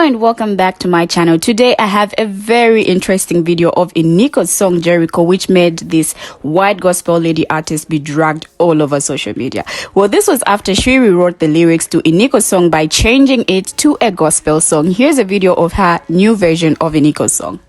Hello and welcome back to my channel. Today I have a very interesting video of Iniko's song Jericho, which made this white gospel lady artist be dragged all over social media. Well, this was after she rewrote the lyrics to Iniko's song by changing it to a gospel song. Here's a video of her new version of Iniko's song.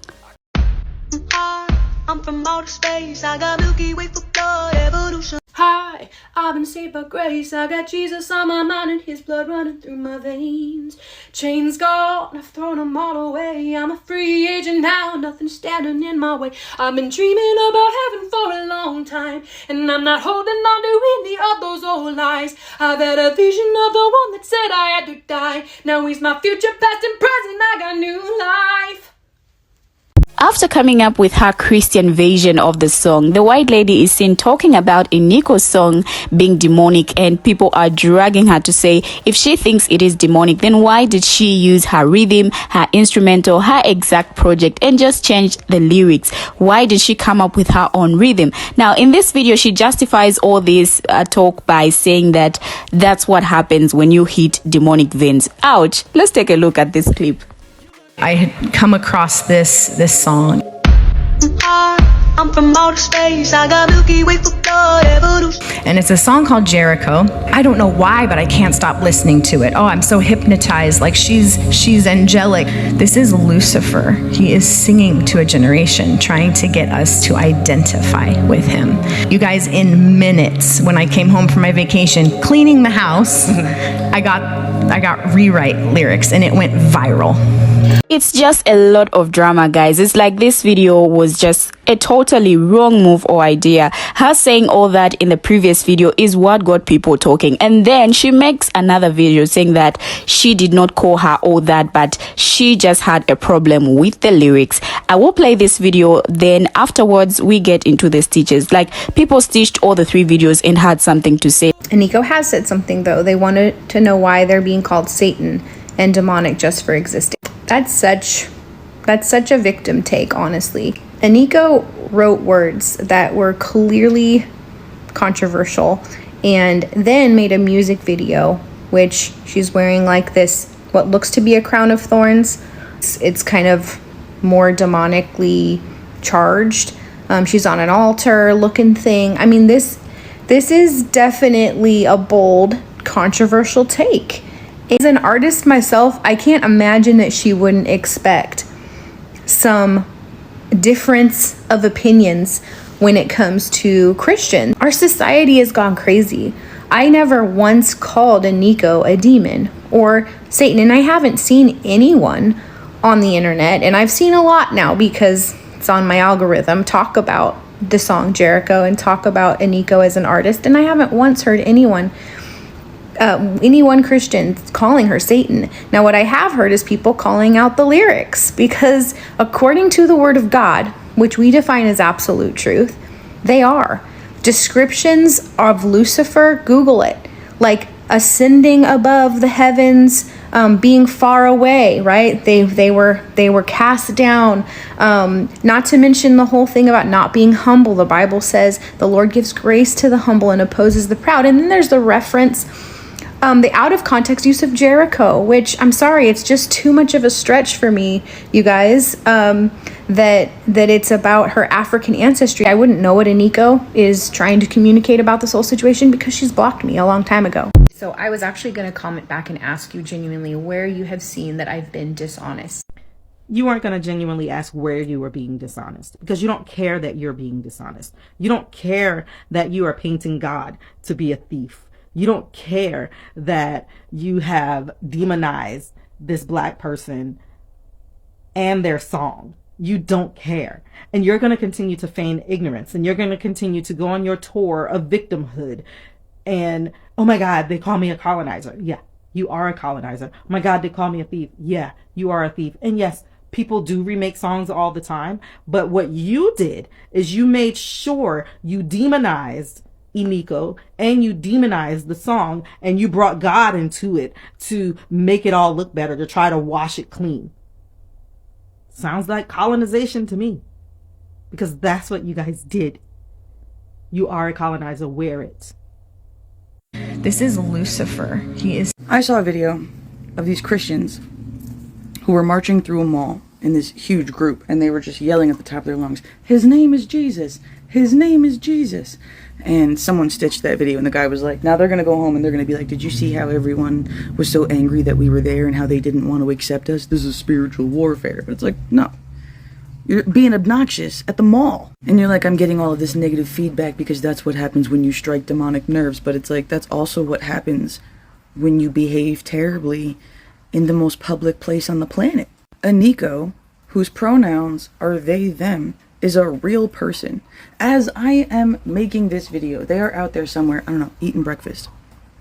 I'm from outer space, I got Milky Way for blood evolution. Hi, I've been saved by grace, I got Jesus on my mind and his blood running through my veins. Chains gone, I've thrown them all away, I'm a free agent now, nothing's standing in my way. I've been dreaming about heaven for a long time, and I'm not holding on to any of those old lies. I've had a vision of the one that said I had to die. Now he's my future, past and present, I got new life. After coming up with her Christian version of the song, the white lady is seen talking about Iniko's song being demonic, and people are dragging her to say if she thinks it is demonic, then why did she use her rhythm, her instrumental, her exact project and just change the lyrics? Why did she come up with her own rhythm? Now, in this video, she justifies all this talk by saying that that's what happens when you hit demonic veins. Ouch! Let's take a look at this clip. I had come across this song. I'm from outer space, I got Milky Way for blood evolution. And it's a song called Jericho. I don't know why, but I can't stop listening to it. Oh, I'm so hypnotized, like she's angelic. This is Lucifer. He is singing to a generation, trying to get us to identify with him. You guys, in minutes, when I came home from my vacation, cleaning the house, I got rewrite lyrics and it went viral. It's just a lot of drama, guys. It's like this video was just a totally wrong move or idea. Her saying all that in the previous video is what got people talking, and then she makes another video saying that she did not call her all that, but she just had a problem with the lyrics. I will play this video, then afterwards we get into the stitches. Like, people stitched all the 3 videos and had something to say. Iniko has said something though. They wanted to know why they're being called Satan and demonic just for existing. That's such a victim take, honestly. Iniko wrote words that were clearly controversial and then made a music video which she's wearing like this, what looks to be a crown of thorns. It's kind of more demonically charged. She's on an altar looking thing. I mean, this is definitely a bold, controversial take. As an artist myself, I can't imagine that she wouldn't expect some difference of opinions when it comes to Christians. Our society has gone crazy. I never once called Iniko a demon or Satan, and I haven't seen anyone on the internet, and I've seen a lot now because it's on my algorithm, talk about the song Jericho and talk about Iniko as an artist, and I haven't once heard anyone Christian calling her Satan. Now, what I have heard is people calling out the lyrics, because according to the word of God, which we define as absolute truth, they are descriptions of Lucifer. Google it, like ascending above the heavens, being far away, right? They were cast down. Not to mention the whole thing about not being humble. The Bible says the Lord gives grace to the humble and opposes the proud. And then there's the reference, the out of context use of Jericho, which I'm sorry, it's just too much of a stretch for me, you guys, that it's about her African ancestry. I wouldn't know what Iniko is trying to communicate about this whole situation because she's blocked me a long time ago. So I was actually going to comment back and ask you genuinely where you have seen that I've been dishonest. You aren't going to genuinely ask where you were being dishonest, because you don't care that you're being dishonest. You don't care that you are painting God to be a thief. You don't care that you have demonized this black person and their song. You don't care. And you're going to continue to feign ignorance, and you're going to continue to go on your tour of victimhood. And, oh my God, they call me a colonizer. Yeah, you are a colonizer. Oh my God, they call me a thief. Yeah, you are a thief. And yes, people do remake songs all the time. But what you did is you made sure you demonized Iniko and you demonized the song, and you brought God into it to make it all look better, to try to wash it clean. Sounds like colonization to me, because that's what you guys did. You are a colonizer. Wear it. This is Lucifer. He is. I saw a video of these Christians who were marching through a mall in this huge group, and they were just yelling at the top of their lungs, "His name is Jesus! His name is Jesus!" And someone stitched that video, and the guy was like, now they're going to go home and they're going to be like, did you see how everyone was so angry that we were there and how they didn't want to accept us? This is spiritual warfare. But it's like, no. You're being obnoxious at the mall. And you're like, I'm getting all of this negative feedback because that's what happens when you strike demonic nerves. But it's like, that's also what happens when you behave terribly in the most public place on the planet. Aniko, whose pronouns are they, them, is a real person. As I am making this video, they are out there somewhere, I don't know, eating breakfast,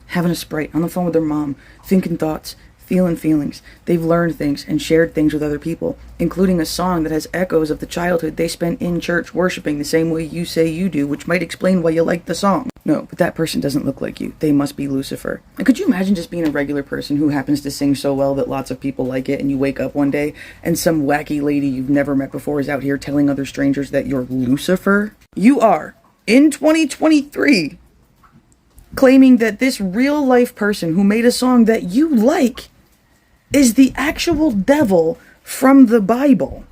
having a Sprite, on the phone with their mom, thinking thoughts, feeling feelings. They've learned things and shared things with other people, including a song that has echoes of the childhood they spent in church worshiping the same way you say you do, which might explain why you like the song. No, but that person doesn't look like you. They must be Lucifer. And could you imagine just being a regular person who happens to sing so well that lots of people like it, and you wake up one day and some wacky lady you've never met before is out here telling other strangers that you're Lucifer? You are, in 2023, claiming that this real life person who made a song that you like is the actual devil from the Bible,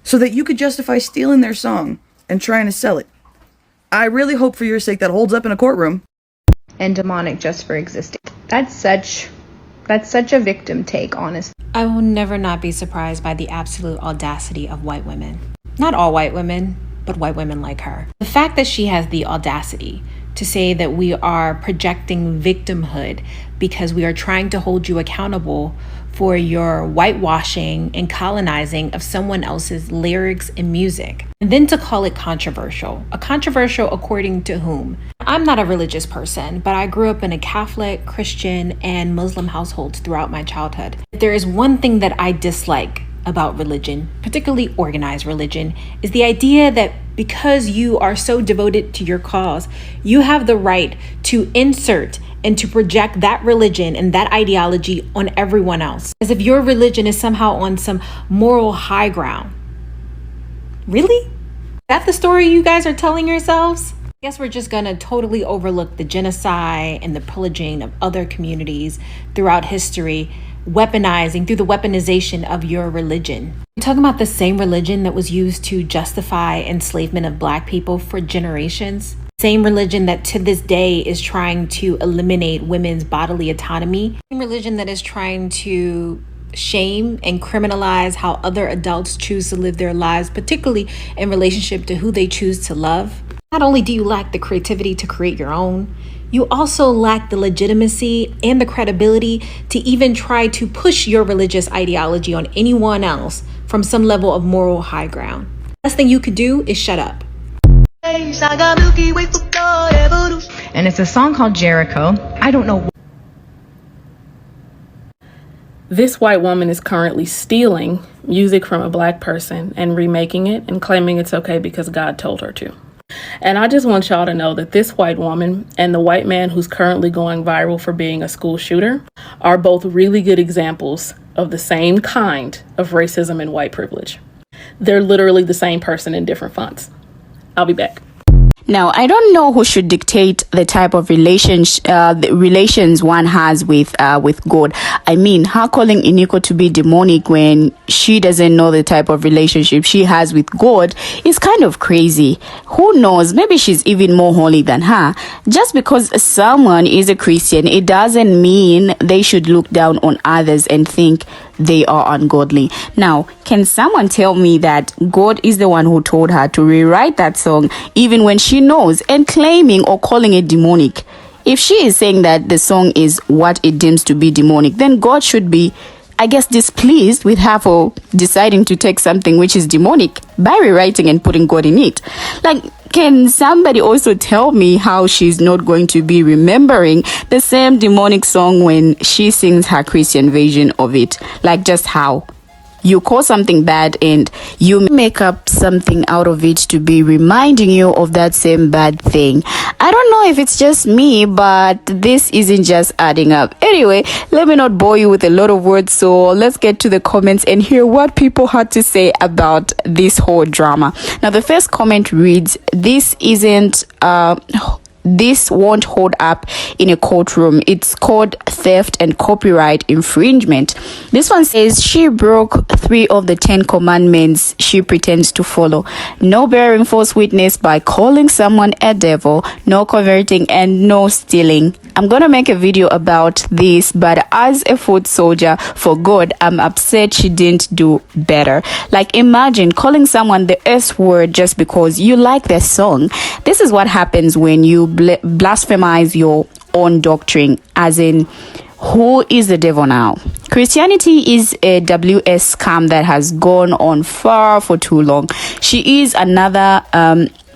so that you could justify stealing their song and trying to sell it. I really hope for your sake that holds up in a courtroom. And demonic just for existing. That's such a victim take, honestly. I will never not be surprised by the absolute audacity of white women. Not all white women, but white women like her. The fact that she has the audacity to say that we are projecting victimhood because we are trying to hold you accountable for your whitewashing and colonizing of someone else's lyrics and music. And then to call it controversial. A controversial according to whom? I'm not a religious person, but I grew up in a Catholic, Christian, and Muslim households throughout my childhood. If there is one thing that I dislike about religion, particularly organized religion, is the idea that because you are so devoted to your cause, you have the right to insert and to project that religion and that ideology on everyone else, as if your religion is somehow on some moral high ground. Really? Is that the story you guys are telling yourselves? I guess we're just gonna totally overlook the genocide and the pillaging of other communities throughout history, weaponizing through the weaponization of your religion. We're talking about the same religion that was used to justify enslavement of Black people for generations. Same religion that to this day is trying to eliminate women's bodily autonomy. Same religion that is trying to shame and criminalize how other adults choose to live their lives, particularly in relationship to who they choose to love. Not only do you lack the creativity to create your own, you also lack the legitimacy and the credibility to even try to push your religious ideology on anyone else from some level of moral high ground. The best thing you could do is shut up. And it's a song called Jericho. I don't know. This white woman is currently stealing music from a Black person and remaking it and claiming it's okay because God told her to. And I just want y'all to know that this white woman and the white man who's currently going viral for being a school shooter are both really good examples of the same kind of racism and white privilege. They're literally the same person in different fonts. I'll be back. Now, I don't know who should dictate the type of relations one has with God. I mean, her calling Iniko to be demonic when she doesn't know the type of relationship she has with God is kind of crazy. Who knows? Maybe she's even more holy than her. Just because someone is a Christian, it doesn't mean they should look down on others and think they are ungodly. Now, can someone tell me that God is the one who told her to rewrite that song even when she knows and claiming or calling it demonic? If she is saying that the song is what it deems to be demonic, then God should be, I guess, displeased with her for deciding to take something which is demonic by rewriting and putting God in it. Like, can somebody also tell me how she's not going to be remembering the same demonic song when she sings her Christian version of it? Like, just how? You call something bad and you make up something out of it to be reminding you of that same bad thing. I don't know if it's just me, but this isn't just adding up. Anyway, let me not bore you with a lot of words, so let's get to the comments and hear what people had to say about this whole drama. Now, the first comment reads, this isn't this won't hold up in a courtroom. It's called theft and copyright infringement. This one says she broke 3 of the 10 commandments she pretends to follow. No bearing false witness by calling someone a devil, no coveting, and no stealing. I'm gonna make a video about this, but as a foot soldier for God, I'm upset she didn't do better. Like, imagine calling someone the S word just because you like their song. This is what happens when you blasphemize your own doctrine, as in, who is the devil now? Christianity is a WS scam that has gone on for too long. She is another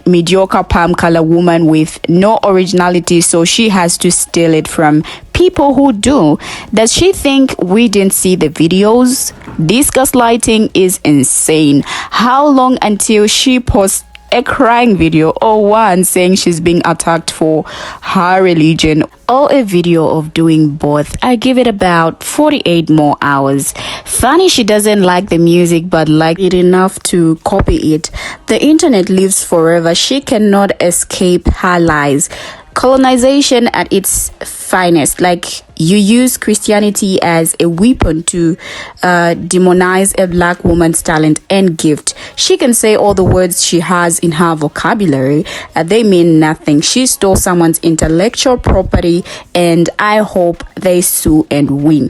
mediocre palm color woman with no originality, so she has to steal it from people who do. Does she think we didn't see the videos? This gaslighting is insane. How long until she posts a crying video or one saying she's being attacked for her religion, or a video of doing both? I give it about 48 more hours. Funny she doesn't like the music but like it enough to copy it. The internet lives forever. She cannot escape her lies. Colonization at its finest. Like, you use Christianity as a weapon to demonize a black woman's talent and gift. She can say all the words she has in her vocabulary. They mean nothing. She stole someone's intellectual property, and I hope they sue and win.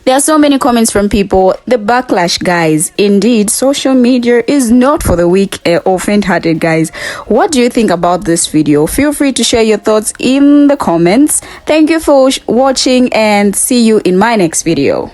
There are so many comments from people. The backlash, guys. Indeed, social media is not for the weak or faint-hearted, guys. What do you think about this video? Feel free to share your thoughts in the comments. Thank you for watching, and see you in my next video.